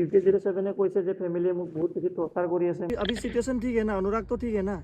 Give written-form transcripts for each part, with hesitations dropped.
UK07 কৈছে যে family মোক बहुत বেশি टॉर्चर কৰি আছে। अभी सिचुएशन ठीक है ना? अनुराग तो ठीक है ना?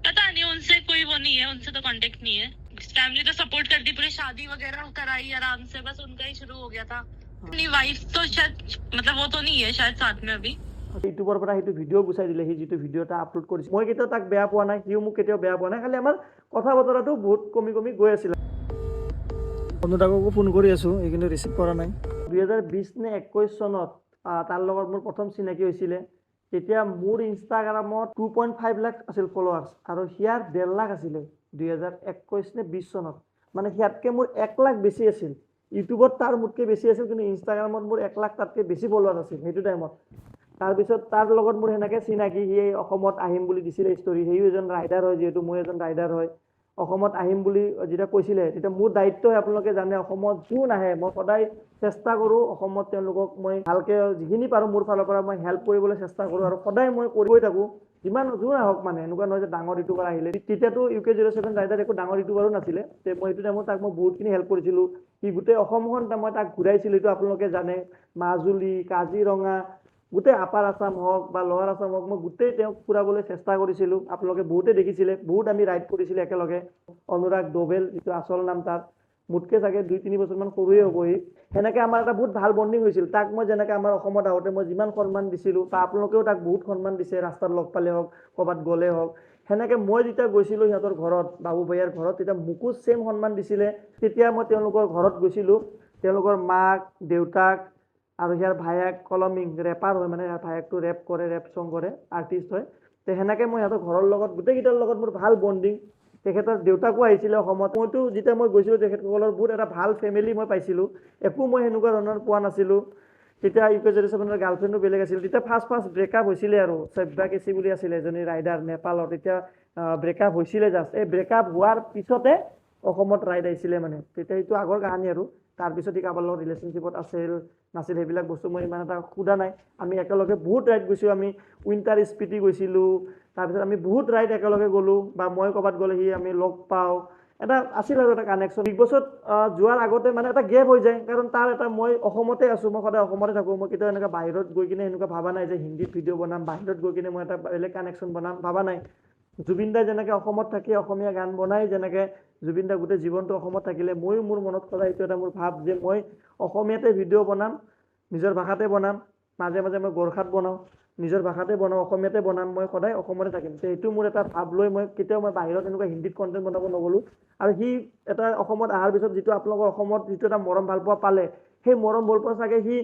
पता नहीं, उनसे कोई वो नहीं है, उनसे तो कांटेक्ट नहीं है। फैमिली तो सपोर्ट करती, पूरी शादी वगैरह कराई आराम से, बस उनका ही शुरू हो गया था। अपनी वाइफ तो शायद मतलब वो तो नहीं है शायद साथ में अभी। ইউটিউবৰ পৰা সেইটো ভিডিঅ' গুচাই দিলে, সি যিটো ভিডিঅ' এটা আপলোড কৰিছে। মই কেতিয়াও তাক বেয়া পোৱা নাই, সিও মোক কেতিয়াও বেয়া পোৱা নাই, খালি আমাৰ কথা বতৰাটো বহুত কমি কমি গৈ আছিল। অনুৰাগকো ফোন কৰি আছো, এই কিন্তু ৰিচিভ কৰা নাই। 2020 নে 21 চনত তাৰ লগত মোৰ প্ৰথম চিনাকি হৈছিলে। তেতিয়া মোৰ ইনষ্টাগ্ৰামত 2.5 লাখ আছিল ফলোৱাৰ্ছ আৰু সিয়াৰ 1.5 লাখ আছিলে 2021 নে 20 চনত। মানে সিয়াতকৈ মোৰ 1 লাখ বেছি আছিল। ইউটিউবত তাৰ মোতকৈ বেছি আছিল, কিন্তু ইনষ্টাগ্ৰামত মোৰ 1 লাখ তাতকৈ বেছি ফলোৱাৰ আছিল সেইটো টাইমত। তাৰপিছত তাৰ লগত মোৰ সেনেকৈ চিনাকি, সি অসমত আহিম বুলি দিছিলে ষ্টৰি। সিও এজন ৰাইডাৰ হয়, যিহেতু মই এজন ৰাইডাৰ হয়। অসমত আহিম বুলি যেতিয়া কৈছিলে, তেতিয়া মোৰ দায়িত্ব আপোনালোকে জানে, অসমত যোন আহে মই সদায় চেষ্টা কৰোঁ অসমত তেওঁলোকক মই ভালকৈ যিখিনি পাৰোঁ মোৰ ফালৰ পৰা মই হেল্প কৰিবলৈ চেষ্টা কৰোঁ, আৰু সদায় মই কৰি থাকোঁ যিমান যোন আহক। মানে এনেকুৱা নহয় যে ডাঙৰ ইউটিউবাৰ আহিলে, তেতিয়াতো UK07 ৰাইডাৰ একো ডাঙৰ ইউটিউবাৰো নাছিলে। মই সেইটো টাইমত তাক মই বহুতখিনি হেল্প কৰিছিলোঁ। সি গোটেই অসমখন মই তাক ঘূৰাইছিলোঁ, এইটো আপোনালোকে জানে। মাজুলী, কাজিৰঙা, গোটেই আপাৰ আছাম হওক বা লোৱাৰ আছাম হওক, মই গোটেই তেওঁক ফুৰাবলৈ চেষ্টা কৰিছিলোঁ। আপোনালোকে বহুতে দেখিছিলে, বহুত আমি ৰাইড কৰিছিলোঁ একেলগে। অনুৰাগ ডোবেল, যিটো আচল নাম তাৰ, মোতকৈ চাগে 2-3 বছৰমান সৰুৱে হ'ব সি। সেনেকৈ আমাৰ এটা বহুত ভাল বণ্ডিং হৈছিল। তাক মই যেনেকৈ আমাৰ অসমত আহোঁতে মই যিমান সন্মান দিছিলোঁ, বা আপোনালোকেও তাক বহুত সন্মান দিছে, ৰাস্তাত লগ পালে হওক, ক'ৰবাত গ'লে হওক। সেনেকৈ মই যেতিয়া গৈছিলোঁ সিহঁতৰ ঘৰত, বাবু ভূঞাৰ ঘৰত, তেতিয়া মোকো ছেম সন্মান দিছিলে। তেতিয়া মই তেওঁলোকৰ ঘৰত গৈছিলোঁ, তেওঁলোকৰ মাক, দেউতাক আৰু ইয়াৰ ভায়েক কলমিং ৰেপাৰ হয়, মানে ভায়েকটো ৰেপ কৰে, ৰেপ চং কৰে, আৰ্টিষ্ট হয়। তো সেনেকৈ মই সিহঁতৰ ঘৰৰ লগত গোটেইকেইটাৰ লগত মোৰ ভাল বণ্ডিং। তেখেতৰ দেউতাকো আহিছিলে অসমত। মইতো যেতিয়া মই গৈছিলোঁ তেখেতসকলৰ বহুত এটা ভাল ফেমিলি মই পাইছিলোঁ। একো মই সেনেকুৱা ধৰণৰ পোৱা নাছিলোঁ। তেতিয়া UK07 গাৰ্লফ্ৰেণ্ডো বেলেগ আছিল। তেতিয়া ফাৰ্ষ্ট ব্ৰেকআপ হৈছিলে, আৰু সভ্যা কেচি বুলি আছিলে এজনী ৰাইডাৰ নেপালৰ। তেতিয়া ব্ৰেকআপ হৈছিলে জাষ্ট। এই ব্ৰেকআপ হোৱাৰ পিছতে অসমত ৰাইড আহিছিলে মানে। তেতিয়া সেইটো আগৰ কাহিনী আৰু। তাৰপিছত সি কাৰোবাৰ লগত ৰিলেশ্যনশ্বিপত আছিল নাছিল সেইবিলাক বস্তু মই ইমান এটা সোধা নাই। আমি একেলগে বহুত ৰাইড গৈছোঁ। আমি উইণ্টাৰ স্পিটি গৈছিলোঁ, তাৰপিছত আমি বহুত ৰাইড একেলগে গ'লোঁ, বা মই ক'ৰবাত গ'লে সি আমি লগ পাওঁ। এটা আছিল আৰু এটা কানেকশ্যন। বিগ বছত যোৱাৰ আগতে মানে এটা গেপ হৈ যায়, কাৰণ তাৰ এটা মই অসমতে আছোঁ, মই সদায় অসমতে থাকোঁ। মই কেতিয়াও এনেকুৱা বাহিৰত গৈ কিনে এনেকুৱা ভাবা নাই যে হিন্দীত ভিডিঅ' বনাম, বাহিৰত গৈ কিনে মই এটা বেলেগ কানেকশ্যন বনাম, ভাবা নাই। জুবিন দাই যেনেকৈ অসমত থাকি অসমীয়া গান বনাই, যেনেকৈ জুবিন দা গোটেই জীৱনটো অসমত থাকিলে, ময়ো মোৰ মনত সদায় এইটো এটা মোৰ ভাৱ যে মই অসমীয়াতে ভিডিঅ' বনাম, নিজৰ ভাষাতে বনাম। মাজে মাজে মই গোৰ্খাত বনাওঁ, নিজৰ ভাষাতে বনাওঁ, অসমীয়াতে বনাম, মই সদায় অসমতে থাকিম। তো এইটো মোৰ এটা ভাৱ লৈ মই কেতিয়াও মই বাহিৰত এনেকুৱা হিন্দীত কণ্টেণ্ট বনাব নগ'লোঁ। আৰু সি এটা অসমত অহাৰ পিছত যিটো আপোনালোকৰ অসমত যিটো এটা মৰম ভাল পোৱা পালে, সেই মৰম ভাল পোৱা চাগে সি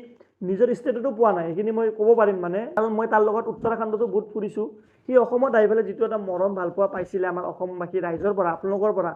নিজৰ ষ্টেটতো পোৱা নাই, সেইখিনি মই ক'ব পাৰিম মানে। কাৰণ মই তাৰ লগত উত্তৰাখণ্ডতো বহুত ফুৰিছোঁ। সি অসমত আহি পেলাই যিটো এটা মৰম ভাল পোৱা পাইছিলে আমাৰ অসমবাসী ৰাইজৰ পৰা, আপোনালোকৰ পৰা,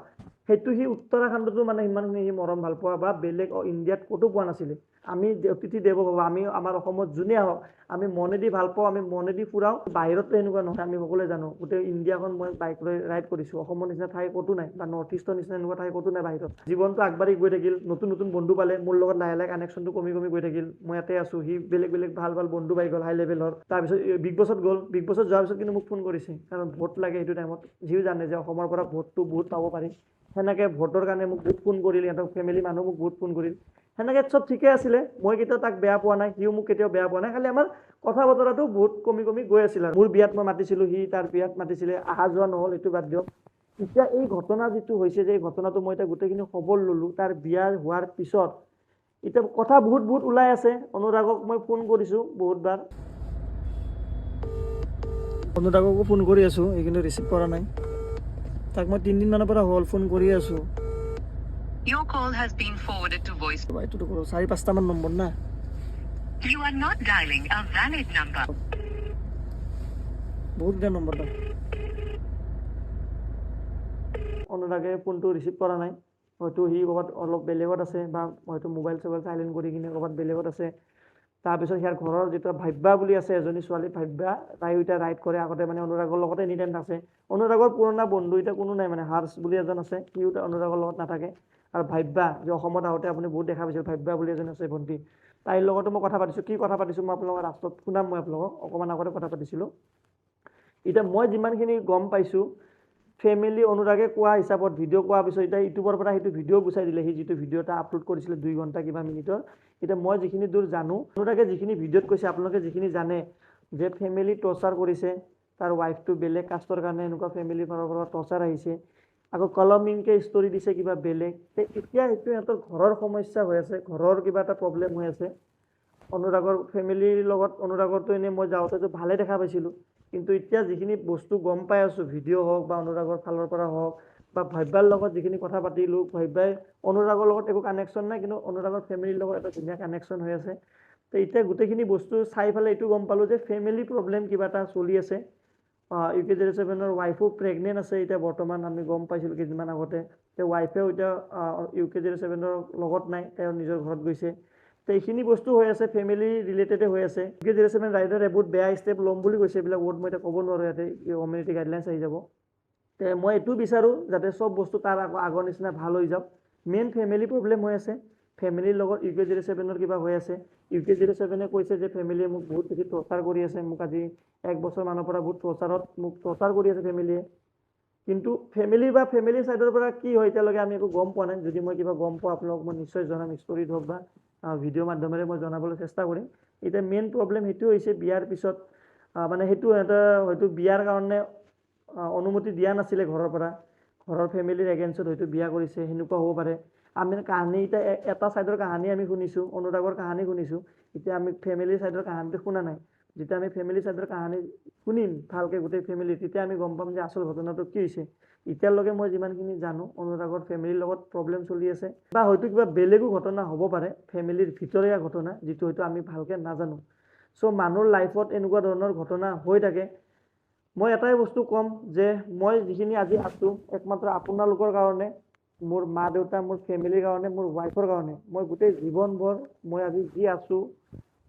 সেইটো সি উত্তৰাখণ্ডতো মানে সিমানখিনি সি মৰম ভাল পোৱা বা বেলেগ ইণ্ডিয়াত ক'তো পোৱা নাছিলে। আমি অতিথি দেৱ ভৱ, আমি আমাৰ অসমত যোনে আহক আমি মনেদি ভাল পাওঁ, আমি মনেদি ফুৰাওঁ। বাহিৰতো এনেকুৱা নহয়, আমি সকলোৱে জানো। গোটেই ইণ্ডিয়াখন মই বাইক লৈ ৰাইড কৰিছোঁ। অসমৰ নিচিনা ঠাই ক'তো নাই, বা নৰ্থ ইষ্টৰ নিচিনা এনেকুৱা ঠাই ক'তো নাই বাহিৰত। জীৱনটো আগবাঢ়ি গৈ থাকিল, নতুন নতুন বন্ধু পালে, মোৰ লগত লাহে লাহে কানেকশ্যনটো কমি কমি গৈ থাকিল। মই ইয়াতে আছোঁ, সি বেলেগ বেলেগ ভাল ভাল বন্ধু পাই গ'ল হাই লেভেলৰ। তাৰপিছত বিগ বছত গ'ল, বিগ বছত যোৱাৰ পিছত কিন্তু মোক ফোন কৰিছে, কাৰণ ভোট লাগে সেইটো টাইমত। সিও জানে যে অসমৰ পৰা ভোটটো বহুত পাব পাৰি। সেনেকৈ ভোটৰ কাৰণে মোক বহুত ফোন কৰিল, সিহঁতৰ ফেমিলি মানুহ মোক বহুত ফোন কৰিল। সেনেকৈ চব ঠিকে আছিলে, মই কেতিয়াও তাক বেয়া পোৱা নাই, সিও মোক কেতিয়াও বেয়া পোৱা নাই। খালি আমাৰ কথা বতৰাটো বহুত কমি কমি গৈ আছিল। আৰু মোৰ বিয়াত মই মাতিছিলোঁ, সি তাৰ বিয়াত মাতিছিলে, অহা যোৱা নহ'ল, এইটো বাদ দিয়ক। এতিয়া এই ঘটনা যিটো হৈছে, যে এই ঘটনাটো মই এতিয়া গোটেইখিনি খবৰ ল'লোঁ তাৰ বিয়া হোৱাৰ পিছত। এতিয়া কথা বহুত বহুত ওলাই আছে। অনুৰাগক মই ফোন কৰিছোঁ বহুতবাৰ, অনুৰাগকো ফোন কৰি আছোঁ, এই কিন্তু ৰিচিভ কৰা নাই। তাক মই 3 দিনমানৰ পৰা হ'ল ফোন কৰি আছোঁ। Your call has been forwarded to voice. এইটোতো কৰোঁ 4-5টামান নম্বৰ না। You are not dialing a valid number. বহুত বেয়া নম্বৰটা। অনুৰাগে ফোনটো ৰিচিভ কৰা নাই, হয়তো সি ক'ৰবাত অলপ বেলেগত আছে, বা হয়তো মোবাইল চোবাইল চাইলেণ্ট কৰি কিনে ক'ৰবাত বেলেগত আছে। তাৰপিছত ইয়াৰ ঘৰৰ যিটো ভাব্যা বুলি আছে এজনী ছোৱালী, ভাব্যা, তাইও এতিয়া ৰাইড কৰে। আগতে মানে অনুৰাগৰ লগতে এনি টাইম থাকে। অনুৰাগৰ পুৰণা বন্ধু এতিয়া কোনো নাই, মানে হাৰ্ষ বুলি এজন আছে, সিও অনুৰাগৰ লগত নাথাকে। আৰু ভাব্যা, যে অসমত আহোঁতে আপুনি বহুত দেখা পাইছিল, ভাব্যা বুলি এজন আছে ভণ্টি, তাইৰ লগতো মই কথা পাতিছোঁ। কি কথা পাতিছোঁ মই আপোনালোকৰ লাষ্টত শুনাম, মই আপোনালোকক অকণমান আগতে কথা পাতিছিলোঁ। এতিয়া মই যিমানখিনি গম পাইছোঁ, ফেমিলি অনুৰাগে কোৱা হিচাপত ভিডিঅ' কোৱাৰ পিছত এতিয়া ইউটিউবৰ পৰা সেইটো ভিডিঅ' গুচাই দিলে, সি যিটো ভিডিঅ' এটা আপলোড কৰিছিলে 2 ঘণ্টা কিবা মিনিটৰ। এতিয়া মই যিখিনি দূৰ জানো, অনুৰাগে যিখিনি ভিডিঅ'ত কৈছে, আপোনালোকে যিখিনি জানে যে ফেমিলি টৰ্চাৰ কৰিছে, তাৰ ৱাইফটো বেলেগ কাষ্টৰ কাৰণে এনেকুৱা ফেমিলিৰ ফালৰ পৰা টৰ্চাৰ আহিছে, আকৌ কলমিংকে ষ্টৰি দিছে কিবা বেলেগ। এতিয়া সেইটো সিহঁতৰ ঘৰৰ সমস্যা হৈ আছে, ঘৰৰ কিবা এটা প্ৰব্লেম হৈ আছে। অনুৰাগৰ ফেমিলিৰ লগত অনুৰাগৰটো এনেই মই যাওঁতেতো ভালে দেখা পাইছিলোঁ, কিন্তু এতিয়া যিখিনি বস্তু গম পাই আছোঁ, ভিডিঅ' হওক বা অনুৰাগৰ ফালৰ পৰা হওক বা ভব্যাৰ লগত যিখিনি কথা পাতিলোঁ, ভব্যাই অনুৰাগৰ লগত একো কানেকশ্যন নাই, কিন্তু অনুৰাগৰ ফেমিলিৰ লগত এটা ধুনীয়া কানেকশ্যন হৈ আছে। তো এতিয়া গোটেইখিনি বস্তু চাই পেলাই এইটো গম পালোঁ যে ফেমিলি প্ৰব্লেম কিবা এটা চলি আছে। UK07ৰ ৱাইফো প্ৰেগনেণ্ট আছে এতিয়া বৰ্তমান, আমি গম পাইছিলোঁ কেইদিনমান আগতে। তেওঁ ৱাইফেও এতিয়া UK07ৰ লগত নাই, তেওঁ নিজৰ ঘৰত গৈছে। তো এইখিনি বস্তু হৈ আছে, ফেমিলি ৰিলেটেডে হৈ আছে। UK07 ৰাইডাৰে বহুত বেয়া ষ্টেপ ল'ম বুলি কৈছে, এইবিলাক ৱৰ্ড মই এতিয়া ক'ব নোৱাৰোঁ, ইয়াতে কমিউনিটি গাইডলাইনছ আহি যাব। তে মই এইটো বিচাৰোঁ যাতে চব বস্তু তাৰ আগৰ নিচিনা ভাল হৈ যাওক। মেইন ফেমিলি প্ৰব্লেম হৈ আছে, ফেমিলিৰ লগত UK07ৰ কিবা হৈ আছে। UK07 কৈছে যে ফেমিলিয়ে মোক বহুত বেছি টৰ্চাৰ কৰি আছে, মোক আজি 1 বছৰ মানৰ পৰা বহুত মোক টৰ্চাৰ কৰি আছে ফেমিলিয়ে। কিন্তু ফেমিলিৰ চাইডৰ পৰা কি হয় এতিয়ালৈকে আমি একো গম পোৱা নাই। যদি মই কিবা গম পাওঁ আপোনালোকক মই নিশ্চয় জনাম, ষ্টৰীত হওক বা ভিডিঅ' মাধ্যমেৰে মই জনাবলৈ চেষ্টা কৰিম। এতিয়া মেইন প্ৰব্লেম সেইটো হৈছে বিয়াৰ পিছত মানে সেইটো সিহঁতে হয়তো বিয়াৰ কাৰণে অনুমতি দিয়া নাছিলে ঘৰৰ পৰা, ঘৰৰ ফেমিলিৰ এগেইনষ্টত হয়তো বিয়া কৰিছে, সেনেকুৱা হ'ব পাৰে। আমি কাহানী এতিয়া এটা ছাইডৰ কাহানী আমি শুনিছোঁ, অনুৰাগৰ কাহানী শুনিছোঁ, এতিয়া আমি ফেমিলিৰ ছাইডৰ কাহানীটো শুনা নাই। যেতিয়া আমি ফেমিলিৰ ছাইডৰ কাহানী শুনিম ভালকৈ গোটেই ফেমিলি, তেতিয়া আমি গম পাম যে আচল ঘটনাটো কি হৈছে। এতিয়ালৈকে মই যিমানখিনি জানো অনুৰাগৰ ফেমিলিৰ লগত প্ৰব্লেম চলি আছে, বা হয়তো কিবা বেলেগো ঘটনা হ'ব পাৰে, ফেমিলিৰ ভিতৰীয়া ঘটনা, যিটো হয়তো আমি ভালকৈ নাজানো। চ' মানুহৰ লাইফত এনেকুৱা ধৰণৰ ঘটনা হৈ থাকে। মই এটাই বস্তু ক'ম যে মই যিখিনি আজি আছোঁ একমাত্ৰ আপোনালোকৰ কাৰণে, মোৰ মা দেউতা, মোৰ ফেমিলিৰ কাৰণে, মোৰ ৱাইফৰ কাৰণে। মই গোটেই জীৱনভৰ মই আজি যি আছোঁ,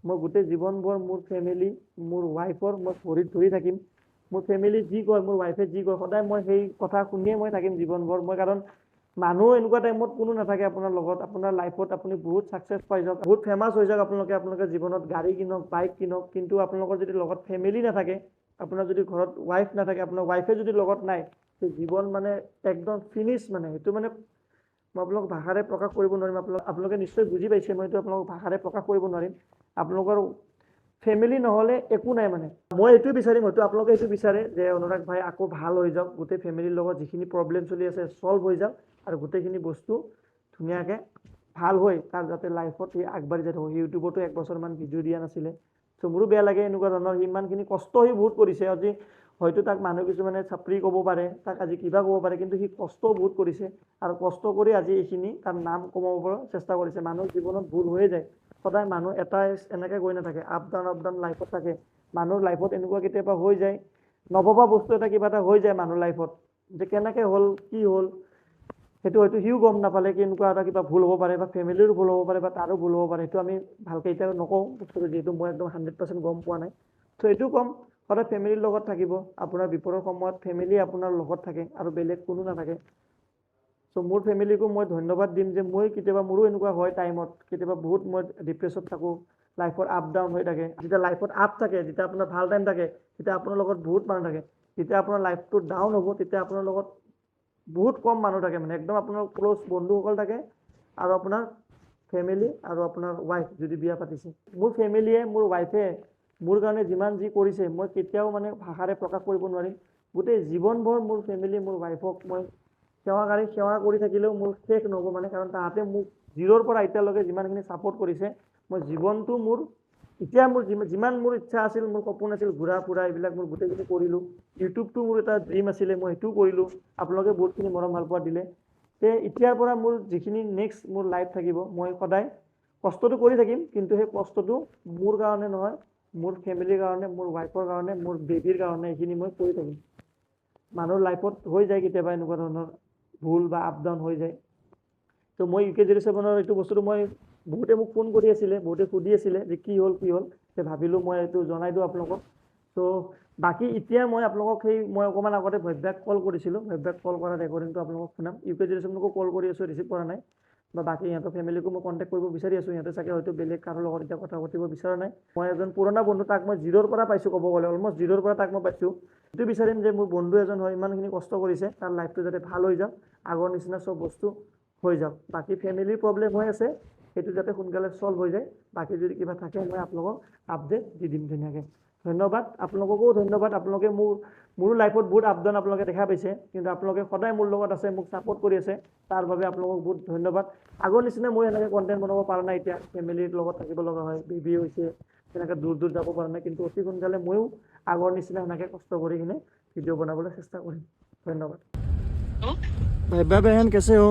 মই গোটেই জীৱনভৰ মোৰ ফেমিলি, মোৰ ৱাইফৰ মই ভৰিত ধৰি থাকিম। মোৰ ফেমিলি যি কয়, মোৰ ৱাইফে যি কয়, সদায় মই সেই কথা শুনিয়ে মই থাকিম জীৱনভৰ। মই কাৰণ মানুহ এনেকুৱা টাইমত কোনো নাথাকে আপোনাৰ লগত, আপোনাৰ লাইফত আপুনি বহুত ছাকচেছ পাই যাওক, বহুত ফেমাছ হৈ যাওক, আপোনালোকে জীৱনত গাড়ী কিনক, বাইক কিনক, কিন্তু আপোনালোকৰ যদি লগত ফেমিলি নাথাকে, আপোনাৰ যদি ঘৰত ৱাইফ নাথাকে, আপোনাৰ ৱাইফে যদি লগত নাই, সেই জীৱন মানে একদম ফিনিছ। মানে সেইটো মানে মই আপোনালোকক ভাষাৰে প্ৰকাশ কৰিব নোৱাৰিম। আপোনালোকে নিশ্চয় বুজি পাইছে, মই এইটো আপোনালোকক ভাষাৰে প্ৰকাশ কৰিব নোৱাৰিম। আপোনালোকৰ ফেমিলি নহ'লে একো নাই। মানে মই এইটোৱে বিচাৰিম, হয়তো আপোনালোকে এইটো বিচাৰে যে অনুৰাগ ভাই আকৌ ভাল হৈ যাওক, গোটেই ফেমিলিৰ লগত যিখিনি প্ৰব্লেম চলি আছে ছল্ভ হৈ যাওক, আৰু গোটেইখিনি বস্তু ধুনীয়াকৈ ভাল হৈ তাৰ যাতে লাইফত সি আগবাঢ়ি যায় থাকক। ইউটিউবতো 1 বছৰমান ভিডিঅ' দিয়া নাছিলে, চ' মোৰো বেয়া লাগে এনেকুৱা ধৰণৰ। সি ইমানখিনি কষ্ট সি বহুত কৰিছে, আজি হয়তো তাক মানুহ কিছুমানে চাপৰি ক'ব পাৰে, তাক আজি কিবা ক'ব পাৰে, কিন্তু সি কষ্টও বহুত কৰিছে, আৰু কষ্ট কৰি আজি এইখিনি তাৰ নাম কমাব চেষ্টা কৰিছে। মানুহৰ জীৱনত ভুল হৈয়ে যায়, সদায় মানুহ এটাই এনেকৈ গৈ নাথাকে, আপ ডাউন লাইফত থাকে। মানুহৰ লাইফত এনেকুৱা কেতিয়াবা হৈ যায়, নভবা বস্তু এটা কিবা এটা হৈ যায় মানুহৰ লাইফত, যে কেনেকৈ হ'ল, কি হ'ল, সেইটো হয়তো সিও গম নাপালে। কেনেকুৱা এটা কিবা ভুল হ'ব পাৰে, বা ফেমিলিৰো ভুল হ'ব পাৰে, বা তাৰো ভুল হ'ব পাৰে। সেইটো আমি ভালকৈ এতিয়া নকওঁ বস্তুটো, যিহেতু মই একদম 100% গম পোৱা নাই। চ' এইটো ক'ম, সদায় ফেমিলিৰ লগত থাকিব। আপোনাৰ বিপদৰ সময়ত ফেমিলি আপোনাৰ লগত থাকে, আৰু বেলেগ কোনো নাথাকে। চ' মোৰ ফেমিলিকো মই ধন্যবাদ দিম যে মই কেতিয়াবা মোৰো এনেকুৱা হয় টাইমত, কেতিয়াবা বহুত মই ডিপ্ৰেছত থাকোঁ, লাইফৰ আপ ডাউন হৈ থাকে। যেতিয়া লাইফত আপ থাকে, যেতিয়া আপোনাৰ ভাল টাইম থাকে, তেতিয়া আপোনাৰ লগত বহুত মানুহ থাকে। যেতিয়া আপোনাৰ লাইফটো ডাউন হ'ব, তেতিয়া আপোনাৰ লগত বহুত কম মানুহ থাকে, মানে একদম আপোনাৰ ক্ল'জ বন্ধুসকল থাকে, আৰু আপোনাৰ ফেমিলি, আৰু আপোনাৰ ৱাইফ যদি বিয়া পাতিছে। মোৰ ফেমিলিয়ে, মোৰ ৱাইফে মোৰ কাৰণে যিমান যি কৰিছে, মই কেতিয়াও মানে ভাষাৰে প্ৰকাশ কৰিব নোৱাৰিম। গোটেই জীৱনভৰ মোৰ ফেমিলি, মোৰ ৱাইফক মই সেৱা কৰি থাকিলেও মোৰ শেষ নহ'ব। মানে কাৰণ তাহাঁতে মোক 0ৰ পৰা এতিয়ালৈকে যিমানখিনি ছাপোৰ্ট কৰিছে, মই জীৱনটো মোৰ এতিয়া মোৰ যিমান মোৰ ইচ্ছা আছিল, মোৰ সপোন আছিল, ঘূৰা ফুৰা, এইবিলাক মোৰ গোটেইখিনি কৰিলোঁ। ইউটিউবটো মোৰ এটা ড্ৰিম আছিলে, মই সেইটোও কৰিলোঁ। আপোনালোকে বহুতখিনি মৰম ভাল পোৱা দিলে। তে এতিয়াৰ পৰা মোৰ যিখিনি নেক্সট মোৰ লাইফ থাকিব, মই সদায় কষ্টটো কৰি থাকিম, কিন্তু সেই কষ্টটো মোৰ কাৰণে নহয়, মোৰ ফেমিলিৰ কাৰণে, মোৰ ৱাইফৰ কাৰণে, মোৰ বেবীৰ কাৰণে, এইখিনি মই কৰি থাকিম। মানুহৰ লাইফত হৈ যায় কেতিয়াবা এনেকুৱা ধৰণৰ ভুল বা আপ ডাউন হৈ যায়। তো মই UK07ৰ এইটো বস্তুটো মই বহুতে মোক ফোন কৰি আছিলে, বহুতে সুধি আছিলে যে কি হ'ল। তে ভাবিলোঁ মই এইটো জনাই দিওঁ আপোনালোকক। ত' বাকী এতিয়া মই আপোনালোকক মই অকণমান আগতে ভব্যাক কল কৰিছিলোঁ, ভব্যাক কল কৰা ৰেকৰ্ডিংটো আপোনালোকক শুনাম। UK07কো কল কৰি আছোঁ, ৰিচিভ কৰা নাই। বা বাকী সিহঁতৰ ফেমিলিকো মই কণ্টেক্ট কৰিব বিচাৰি আছোঁ। সিহঁতে চাগে হয়তো বেলেগ কাৰো লগত এতিয়া কথা পাতিব বিচৰা নাই। মই এজন পুৰণা বন্ধু, তাক মই জিৰ'ৰ পৰা পাইছোঁ, ক'ব গ'লে অলমষ্ট জিৰ'ৰ পৰা তাক মই পাইছোঁ। এইটো বিচাৰিম যে মোৰ বন্ধু এজন হয়, ইমানখিনি কষ্ট কৰিছে, তাৰ লাইফটো যাতে ভাল হৈ যাওক, আগৰ নিচিনা চব বস্তু হৈ যাওক। বাকী ফেমিলিৰ প্ৰব্লেম হৈ আছে, সেইটো যাতে সোনকালে চল্ভ হৈ যায়। বাকী যদি কিবা থাকে মই আপোনালোকক আপডেট দি দিম ধুনীয়াকৈ। ধন্যবাদ, আপোনালোককো ধন্যবাদ। আপোনালোকে মোৰো লাইফত বহুত আপ ডাউন আপোনালোকে দেখা পাইছে, কিন্তু আপোনালোকে সদায় মোৰ লগত আছে, মোক ছাপোৰ্ট কৰি আছে, তাৰ বাবে আপোনালোকক বহুত ধন্যবাদ। আগৰ নিচিনা মই এনেকৈ কণ্টেণ্ট বনাব পৰা নাই এতিয়া, ফেমিলিৰ লগত থাকিব লগা হয়, বেবী হৈছে, তেনেকৈ দূৰ দূৰ যাব পৰা নাই, কিন্তু অতি সোনকালে ময়ো আগৰ নিচিনা সেনেকৈ কষ্ট কৰি কিনে ভিডিঅ' বনাবলৈ চেষ্টা কৰিম। ধন্যবাদ। भाई बहन कैसे हो?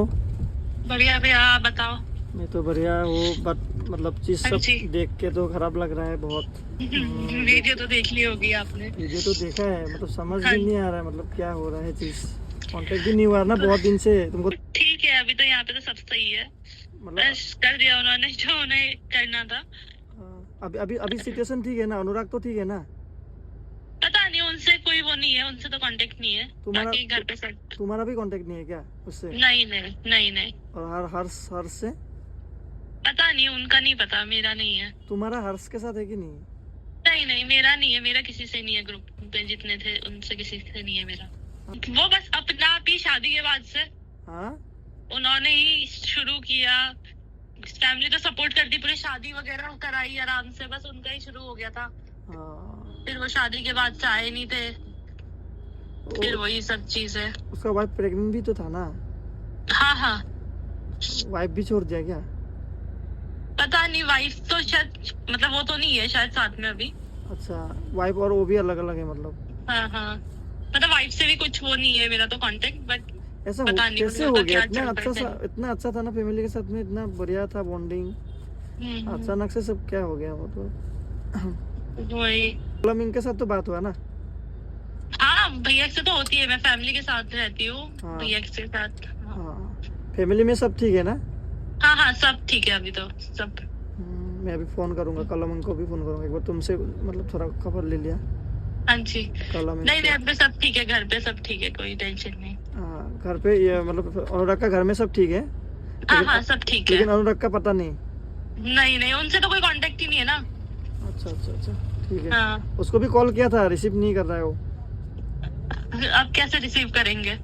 बढ़िया भैया, आप बताओ। मैं तो बढ़िया हूँ, बट मतलब चीज हाँ सब जी। देख के तो खराब लग रहा है बहुत। वीडियो तो देख ली होगी आपने। वीडियो तो देखा है, मतलब समझ हाँ। भी नहीं आ रहा है, मतलब क्या हो रहा है चीज। कांटेक्ट भी नहीं हुआ ना बहुत दिन से तुमको। ठीक है, अभी तो यहाँ पे तो सब सही है, मतलब बस कर दिया उन्होंने जो उन्हें करना था। अभी अभी अभी सिचुएशन ठीक है ना? अनुराग तो ठीक है ना? पता नहीं, उनसे कोई वो नहीं है, उनसे तो कांटेक्ट नहीं है। तुम्हारा- बाकी घर पे सब तुम्हारा भी कांटेक्ट नहीं है क्या उससे? नहीं नहीं नहीं नहीं, और हर्ष से? पता नहीं, उनका नहीं पता, मेरा नहीं है। तुम्हारा हर्ष के साथ है कि नहीं? नहीं नहीं, मेरा नहीं है, मेरा किसी से नहीं है। ग्रुप पे जितने थे उनसे किसी से नहीं है मेरा। वो बस अपना आप ही शादी के बाद से हाँ उन्होंने ही शुरू किया। फैमिली तो सपोर्ट करती, पूरी शादी वगैरह कराई आराम से, बस उनका ही शुरू हो गया था। हाँ। फिर वो शादी के बाद से आए नहीं थे, फिर वही सब चीज है। उसका वाइफ प्रेग्नेंट भी तो था ना? हाँ हाँ, वाइफ भी छोड़ दिया क्या? पता नहीं, वाइफ तो शायद मतलब वो तो नहीं है शायद साथ में अभी। अच्छा, वाइफ और वो भी अलग अलग है मतलब? हाँ हाँ, मतलब वाइफ से भी कुछ वो नहीं है मेरा तो कांटेक्ट, बट ऐसा पता नहीं कैसे उनका हो गया? क्या इतना चलता अच्छा है। इतना अच्छा था ना, फैमिली के साथ में इतना बढ़िया था बॉन्डिंग, अचानक से सब क्या हो गया? वो तो वही। मतलब इनके साथ तो बात हुआ ना? हाँ, भैया से तो होती है, मैं फैमिली के साथ रहती हूँ। हाँ। भैया के साथ। हाँ हाँ, फैमिली में सब ठीक है ना? हाँ हाँ, सब ठीक है अभी तो सब। मैं अभी फोन करूंगा, कल उनको भी फोन करूंगा एक बार, तुमसे मतलब थोड़ा खबर ले लिया हाँ जी। कल। नहीं नहीं, अब तो सब ठीक है, घर पे सब ठीक है, कोई टेंशन नहीं। हाँ, घर पे ये मतलब अनुराग का घर में सब ठीक है? हाँ हाँ, सब ठीक है। लेकिन अनुराग का पता नहीं? नहीं नहीं, उनसे तो कोई कांटेक्ट ही नहीं है ना। अच्छा अच्छा अच्छा, ठीक है। हाँ, उसको भी कॉल किया था, रिसीव नहीं कर रहा है वो। अब कैसे रिसीव करेंगे,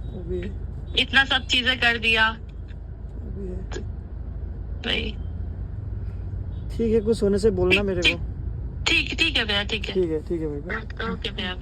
वो भी है, इतना सब चीजें कर दिया वो भी है। भाई। ठीक है, कुछ होने से बोलना मेरे को। ठीक ठीक है भैया, ठीक है। ठीक है भाई। ओके भैया।